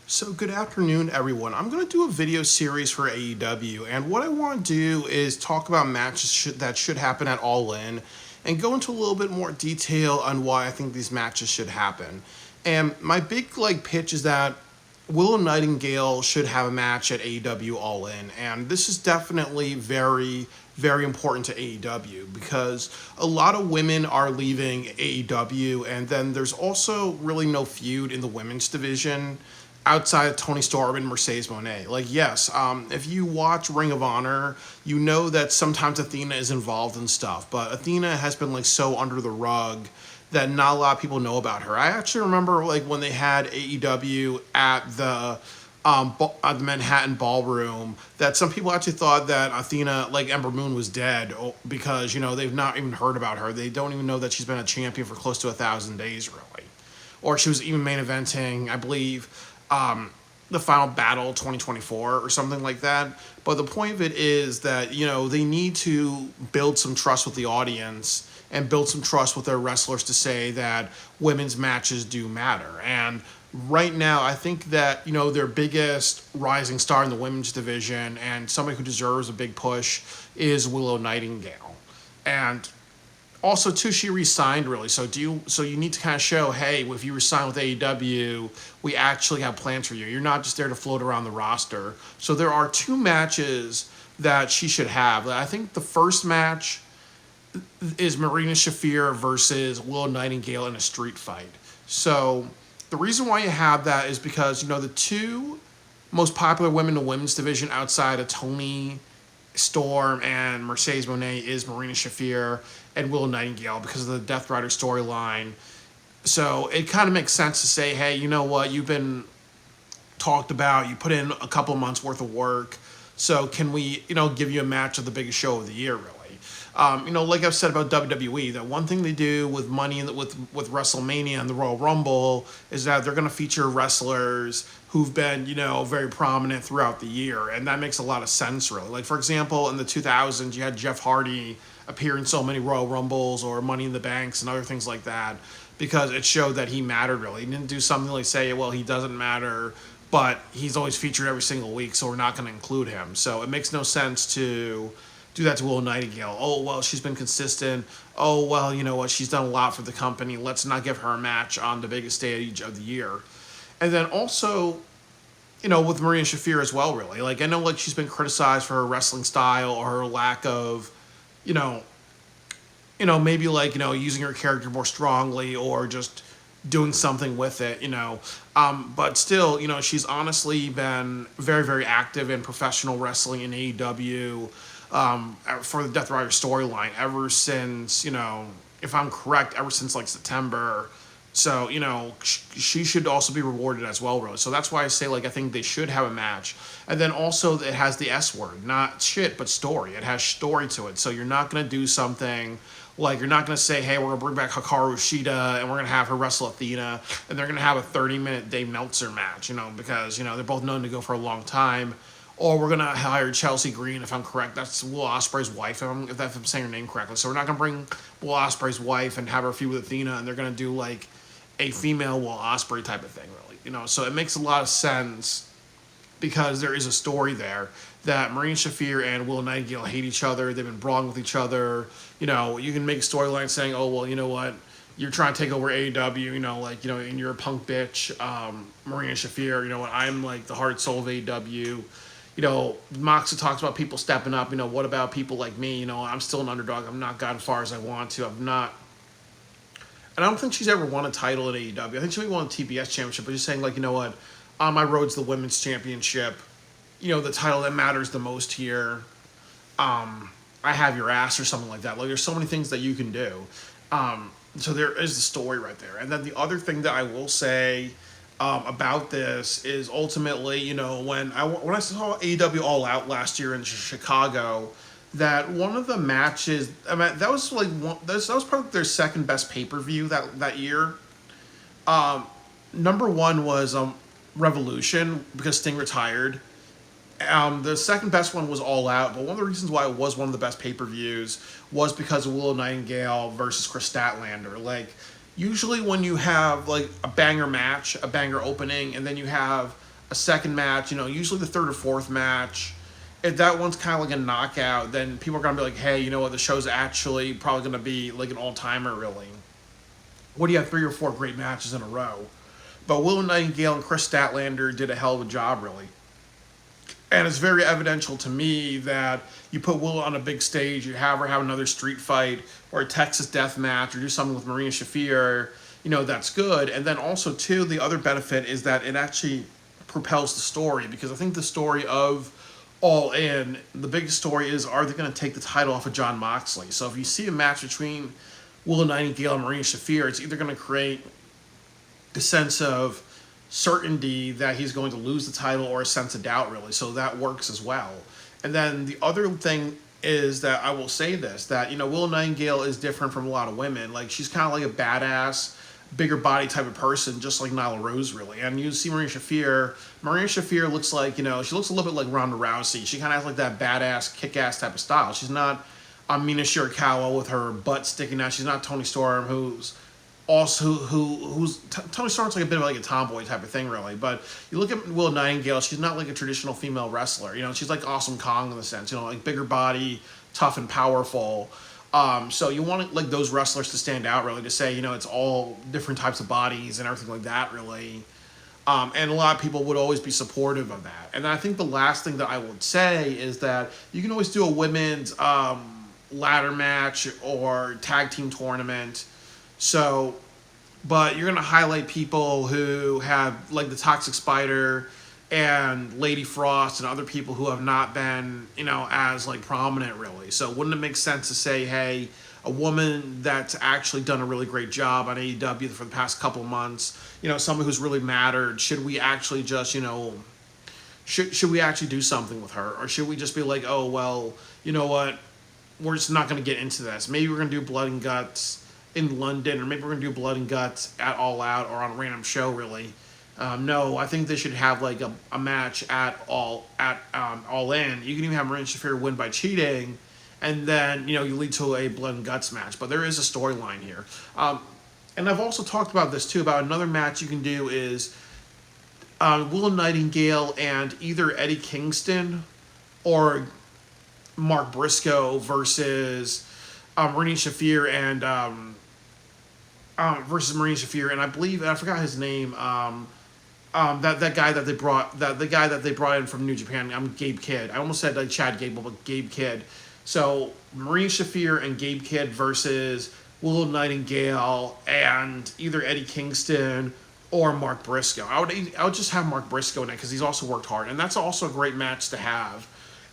So good afternoon, everyone. I'm going to do a video series for AEW, and what I want to do is talk about matches that should happen at All In, and go into a little bit more detail on why I think these matches should happen. And my big pitch is that Willow Nightingale should have a match at AEW All In, and this is definitely very, very important to AEW because a lot of women are leaving AEW, and then there's also really no feud in the women's division outside of Tony Storm and Mercedes Moné. Yes, if you watch Ring of Honor, you know that sometimes Athena is involved in stuff, but Athena has been so under the rug that not a lot of people know about her. I actually remember when they had AEW at the Manhattan Ballroom, that some people actually thought that Athena, Ember Moon, was dead because they've not even heard about her. They don't even know that she's been a champion for close to 1,000 days, really, or she was even main eventing, I believe, the Final Battle 2024 or something like that. But the point of it is that they need to build some trust with the audience and build some trust with their wrestlers to say that women's matches do matter. And right now, I think that their biggest rising star in the women's division and somebody who deserves a big push is Willow Nightingale. And also, too, she re-signed, really. So you need to kind of show, hey, if you re-sign with AEW, we actually have plans for you. You're not just there to float around the roster. So there are two matches that she should have. I think the first match is Marina Shafer versus Willow Nightingale in a street fight. So the reason why you have that is because the two most popular women in the women's division outside of Tony Storm and Mercedes Moné is Marina Shafer and Willow Nightingale because of the Death Rider storyline. So it kind of makes sense to say, hey, you know what, you've been talked about, you put in a couple months worth of work, so can we, give you a match of the biggest show of the year, really? Like I've said about WWE, that one thing they do with money with WrestleMania and the Royal Rumble is that they're going to feature wrestlers who've been, very prominent throughout the year, and that makes a lot of sense, really. For example, in the 2000s, you had Jeff Hardy appear in so many Royal Rumbles or Money in the Banks and other things like that because it showed that he mattered, really. He didn't do something like say, well, he doesn't matter, but he's always featured every single week, so we're not going to include him. So it makes no sense to do that to Willow Nightingale. Oh, well, she's been consistent. Oh, well, you know what? She's done a lot for the company. Let's not give her a match on the biggest stage of the year. And then also, with Marina Shafer as well, really. I know, she's been criticized for her wrestling style or her lack of, maybe, using her character more strongly or just doing something with it, but still, she's honestly been very, very active in professional wrestling in AEW, for the Death Rider storyline ever since, if I'm correct, ever since September. So, she should also be rewarded as well, really. So that's why I say, I think they should have a match. And then also, it has the S word, not shit, but story. It has story to it. So you're not going to do something you're not going to say, hey, we're going to bring back Hikaru Shida and we're going to have her wrestle Athena and they're going to have a 30-minute Dave Meltzer match, because, they're both known to go for a long time. Or we're going to hire Chelsea Green, if I'm correct. That's Will Ospreay's wife, if I'm saying her name correctly. So we're not going to bring Will Ospreay's wife and have her feud with Athena, and they're going to do, a female Will Ospreay type of thing, really. So it makes a lot of sense because there is a story there that Marina Shafer and Willow Nightingale hate each other. They've been brawling with each other. You can make a storyline saying, oh, well, you know what? You're trying to take over AEW, and you're a punk bitch, Marina Shafer, I'm, the heart and soul of AEW. Moxley talks about people stepping up. What about people like me? I'm still an underdog. I've not gotten as far as I want to. And I don't think she's ever won a title at AEW. I think she maybe won a TBS championship, but just saying, what? On my road to the women's championship, the title that matters the most here, I have your ass or something like that. There's so many things that you can do. So there is the story right there. And then the other thing that I will say about this is ultimately, when I saw AEW All Out last year in Chicago, that one of the matches, that was that was probably their second best pay-per-view that year. Number one was Revolution because Sting retired. The second best one was All Out, but one of the reasons why it was one of the best pay-per-views was because of Willow Nightingale versus Chris Statlander. Usually when you have a banger match, a banger opening, and then you have a second match, usually the third or fourth match, if that one's kind of like a knockout, then people are going to be like, hey, you know what, the show's actually probably going to be like an all-timer, really. What do you have, 3 or 4 great matches in a row? But Willow Nightingale and Chris Statlander did a hell of a job, really. And it's very evidential to me that you put Willow on a big stage, you have her have another street fight or a Texas death match or do something with Marina Shafer, that's good. And then also, too, the other benefit is that it actually propels the story, because I think the story of All In, the biggest story is, are they going to take the title off of Jon Moxley? So if you see a match between Willow Nightingale and Marina Shafer, it's either going to create a sense of certainty that he's going to lose the title or a sense of doubt, really. So that works as well. And then the other thing is that I will say this, that, Willow Nightingale is different from a lot of women. Like, she's kind of like a badass, bigger body type of person, just like Nyla Rose, really. And you see Marina Shafer looks like, she looks a little bit like Ronda Rousey. She kind of has like that badass, kick-ass type of style. She's not Mina Shirakawa with her butt sticking out. She's not Toni Storm, who's Toni Storm's like a bit of like a tomboy type of thing, really. But you look at Willow Nightingale, she's not like a traditional female wrestler. She's like Awesome Kong in the sense, like bigger body, tough and powerful. So you want like those wrestlers to stand out, really, to say, it's all different types of bodies and everything like that, really. And a lot of people would always be supportive of that. And I think the last thing that I would say is that you can always do a women's ladder match or tag team tournament. So, but you're going to highlight people who have, like, the Toxic Spider and Lady Frost and other people who have not been, as, like, prominent, really. So wouldn't it make sense to say, hey, a woman that's actually done a really great job on AEW for the past couple of months, someone who's really mattered, should we actually just, should we actually do something with her? Or should we just be like, oh, well, you know what, we're just not going to get into this. Maybe we're going to do Blood and Guts in London, or maybe we're going to do Blood and Guts at All Out or on a random show, really. No, I think they should have like a match at All In. You can even have Marina Shafer win by cheating, and then you lead to a Blood and Guts match. But there is a storyline here, and I've also talked about this too. About another match you can do is Willow Nightingale and either Eddie Kingston or Mark Briscoe versus Marina Shafer and I believe, I forgot his name. That guy that they brought in from New Japan. Gabe Kidd. I almost said like Chad Gable, but Gabe Kidd. So Marina Shafer and Gabe Kidd versus Willow Nightingale and either Eddie Kingston or Mark Briscoe. I would just have Mark Briscoe in it because he's also worked hard, and that's also a great match to have.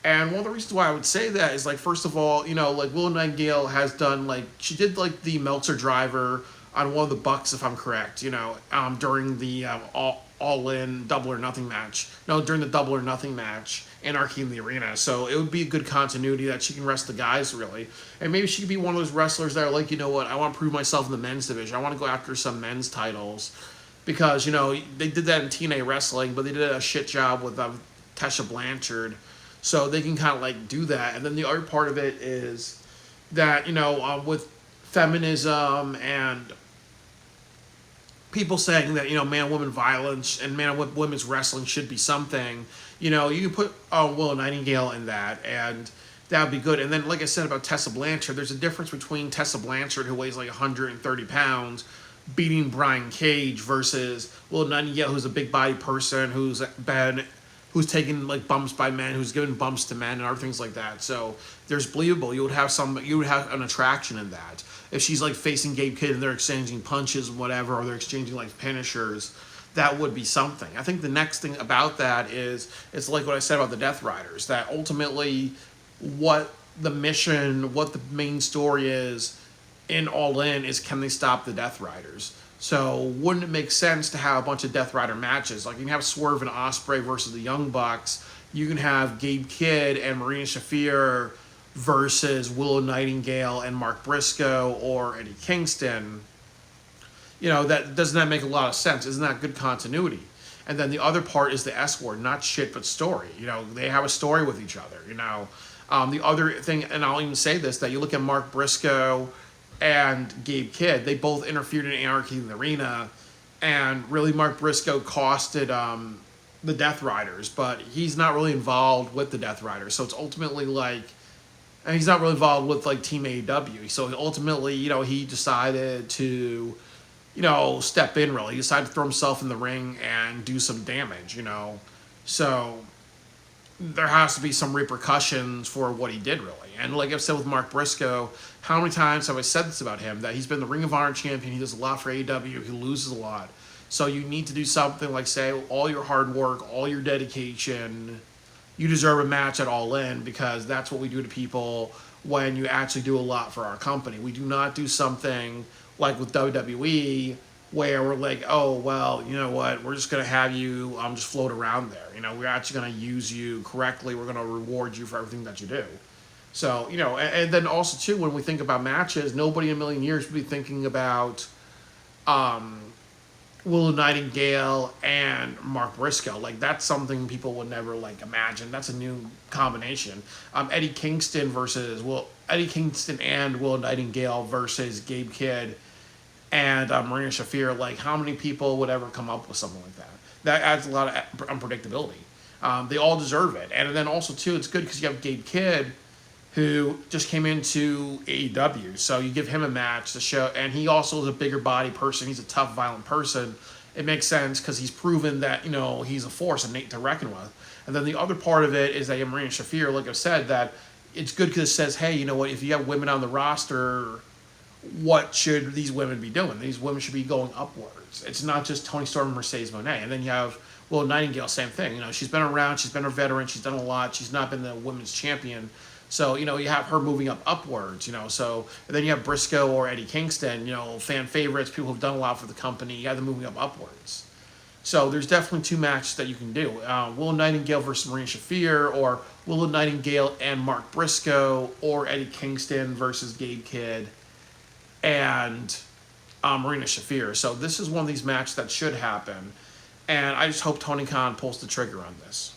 And one of the reasons why I would say that is, like, first of all, like, Willow Nightingale has done, like, she did, like, the Meltzer driver on one of the Bucks, if I'm correct, during the All In Double or Nothing match. No, during the Double or Nothing match, Anarchy in the Arena. So it would be a good continuity that she can rest the guys, really. And maybe she could be one of those wrestlers that are like, you know what, I want to prove myself in the men's division. I want to go after some men's titles. Because, they did that in TNA Wrestling, but they did a shit job with Tessa Blanchard. So they can kind of like do that. And then the other part of it is that, with feminism and people saying that, man-woman violence and man-women's wrestling should be something, you can put Willow Nightingale in that, and that would be good. And then, like I said about Tessa Blanchard, there's a difference between Tessa Blanchard, who weighs like 130 pounds, beating Brian Cage, versus Willow Nightingale, who's a big-bodied person, who's taking like bumps by men, who's giving bumps to men and other things like that. So there's believable. You would have an attraction in that. If she's like facing Gabe Kidd and they're exchanging punches and whatever, or they're exchanging like finishers, that would be something. I think the next thing about that is, it's like what I said about the Death Riders, that ultimately what the mission, what the main story is in All In is, can they stop the Death Riders? So wouldn't it make sense to have a bunch of Death Rider matches? Like, you can have Swerve and Ospreay versus the Young Bucks. You can have Gabe Kidd and Marina Shafer versus Willow Nightingale and Mark Briscoe or Eddie Kingston. Doesn't that make a lot of sense? Isn't that good continuity? And then the other part is the S word, not shit, but story. They have a story with each other. The other thing, and I'll even say this, that you look at Mark Briscoe and Gabe Kidd, they both interfered in Anarchy in the Arena, and really Mark Briscoe costed the Death Riders, but he's not really involved with the Death Riders. So it's ultimately like, and he's not really involved with like Team AEW. So ultimately, he decided to, step in really. He decided to throw himself in the ring and do some damage. So there has to be some repercussions for what he did really. And like I've said with Mark Briscoe, how many times have I said this about him? That he's been the Ring of Honor champion. He does a lot for AEW. He loses a lot. So you need to do something like say all your hard work, all your dedication. You deserve a match at All In because that's what we do to people when you actually do a lot for our company. We do not do something like with WWE where we're like, oh, well, you know what, we're just going to have you just float around there. We're actually going to use you correctly. We're going to reward you for everything that you do. So, and then also, too, when we think about matches, nobody in a million years would be thinking about Willow Nightingale and Mark Briscoe. Like, that's something people would never, imagine. That's a new combination. Eddie Kingston and Willow Nightingale versus Gabe Kidd and Marina Shafer. Like, how many people would ever come up with something like that? That adds a lot of unpredictability. They all deserve it. And then also, too, it's good because you have Gabe Kidd, who just came into AEW. So you give him a match to show, and he also is a bigger body person. He's a tough, violent person. It makes sense because he's proven that, he's a force and to reckon with. And then the other part of it is that Marina Shafer, like I've said, that it's good because it says, hey, you know what, if you have women on the roster, what should these women be doing? These women should be going upwards. It's not just Toni Storm and Mercedes Moné. And then you have Willow Nightingale, same thing. She's been around, she's been a veteran, she's done a lot, she's not been the women's champion. So, you have her moving upwards, So, and then you have Briscoe or Eddie Kingston, fan favorites, people who've done a lot for the company. You have them moving upwards. So, there's definitely two matches that you can do. Willow Nightingale versus Marina Shafer, or Willow Nightingale and Mark Briscoe, or Eddie Kingston versus Gabe Kidd and Marina Shafer. So, this is one of these matches that should happen. And I just hope Tony Khan pulls the trigger on this.